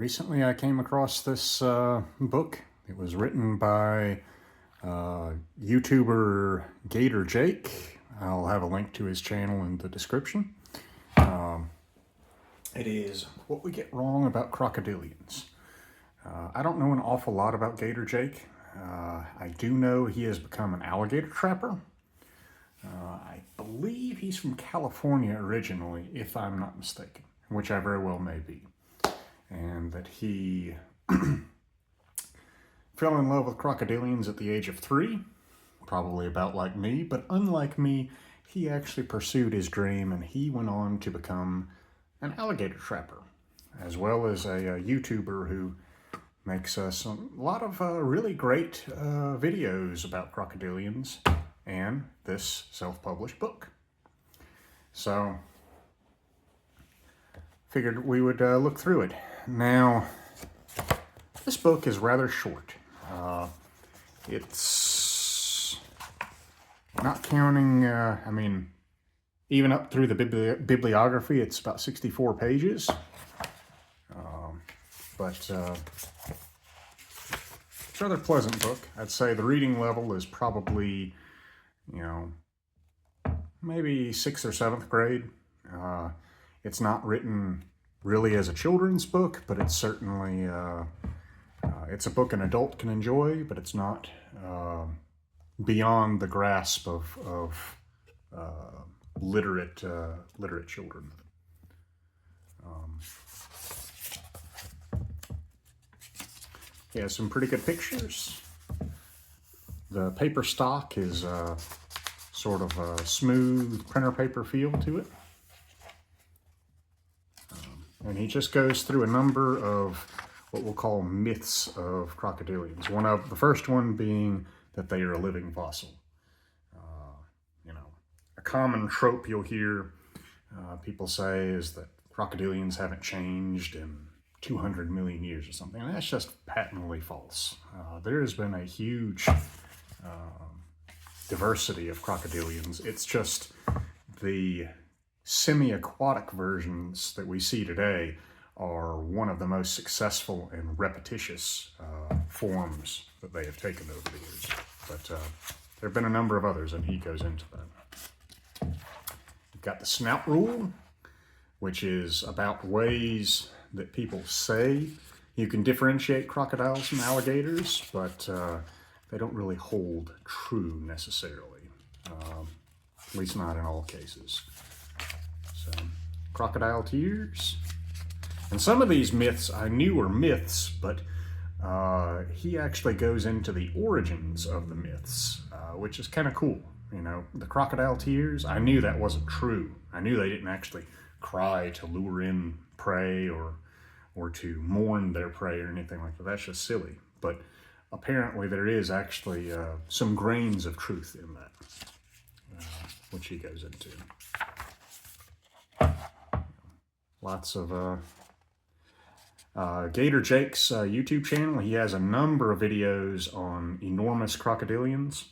Recently I came across this book. It was written by YouTuber Gator Jake. I'll have a link to his channel in the description. It is What We Get Wrong About Crocodilians. I don't know an awful lot about Gator Jake. I do know he has become an alligator trapper. I believe he's from California originally, if I'm not mistaken, which I very well may be. And that he fell in love with crocodilians at the age of 3, probably about like me, but unlike me, he actually pursued his dream and he went on to become an alligator trapper, as well as a YouTuber who makes a lot of really great videos about crocodilians and this self-published book. So, figured we would look through it. Now, this book is rather short. It's not counting, even up through the bibliography, it's about 64 pages. But it's a rather pleasant book. I'd say the reading level is probably, maybe 6th or 7th grade. It's not written really as a children's book, but it's certainly, it's a book an adult can enjoy, but it's not beyond the grasp of literate children. He has some pretty good pictures. The paper stock is sort of a smooth printer paper feel to it. And he just goes through a number of what we'll call myths of crocodilians. The first one being that they are a living fossil. A common trope you'll hear people say is that crocodilians haven't changed in 200 million years or something. And that's just patently false. There has been a huge diversity of crocodilians. It's just the semi-aquatic versions that we see today are one of the most successful and repetitious forms that they have taken over the years. But there have been a number of others, and he goes into that. You've got the snout rule, which is about ways that people say you can differentiate crocodiles from alligators, but they don't really hold true necessarily, at least not in all cases. So, crocodile tears. And some of these myths I knew were myths, but he actually goes into the origins of the myths, which is kind of cool. The crocodile tears, I knew that wasn't true. I knew they didn't actually cry to lure in prey or to mourn their prey or anything like that. That's just silly. But apparently there is actually some grains of truth in that, which he goes into. Lots of Gator Jake's YouTube channel. He has a number of videos on enormous crocodilians.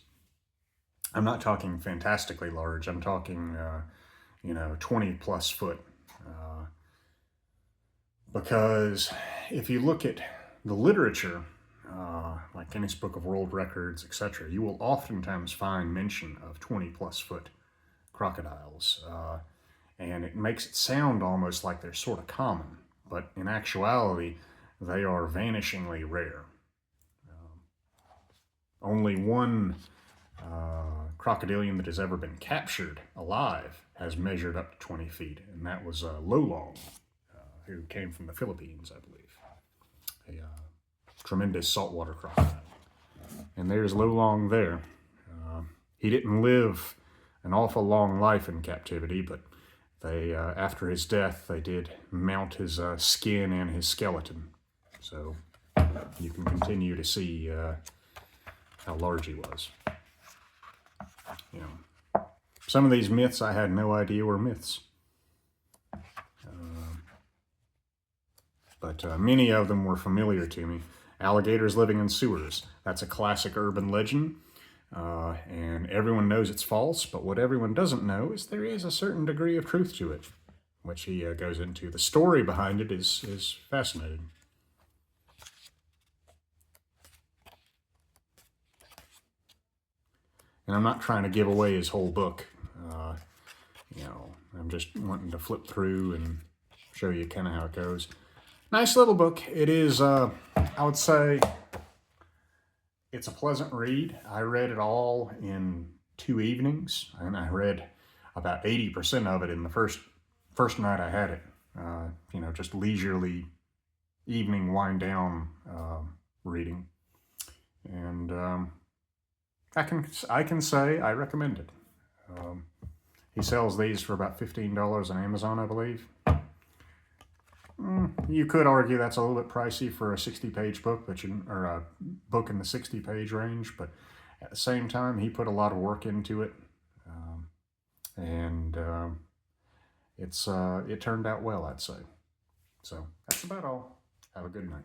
I'm not talking fantastically large. I'm talking, 20 plus foot. Because if you look at the literature, like Guinness Book of World Records, etc., you will oftentimes find mention of 20 plus foot crocodiles. And it makes it sound almost like they're sort of common, but in actuality, they are vanishingly rare. Only one crocodilian that has ever been captured alive has measured up to 20 feet, and that was Lolong, who came from the Philippines, I believe. A tremendous saltwater crocodile. And there's Lolong there. He didn't live an awful long life in captivity, but they, after his death, they did mount his skin and his skeleton. So you can continue to see how large he was. Some of these myths I had no idea were myths. But many of them were familiar to me. Alligators living in sewers. That's a classic urban legend. And everyone knows it's false, but what everyone doesn't know is there is a certain degree of truth to it, which he goes into. The story behind it is fascinating. And I'm not trying to give away his whole book. You know, I'm just wanting to flip through and show you kind of how it goes. Nice little book. It is, I would say, it's a pleasant read. I read it all in 2 evenings, and I read about 80% of it in the first night I had it. You know, just leisurely evening wind down reading. And I can say I recommend it. He sells these for about $15 on Amazon, I believe. You could argue that's a little bit pricey for a 60-page book, or a book in the 60-page range, but at the same time, he put a lot of work into it, and it turned out well, I'd say. So that's about all. Have a good night.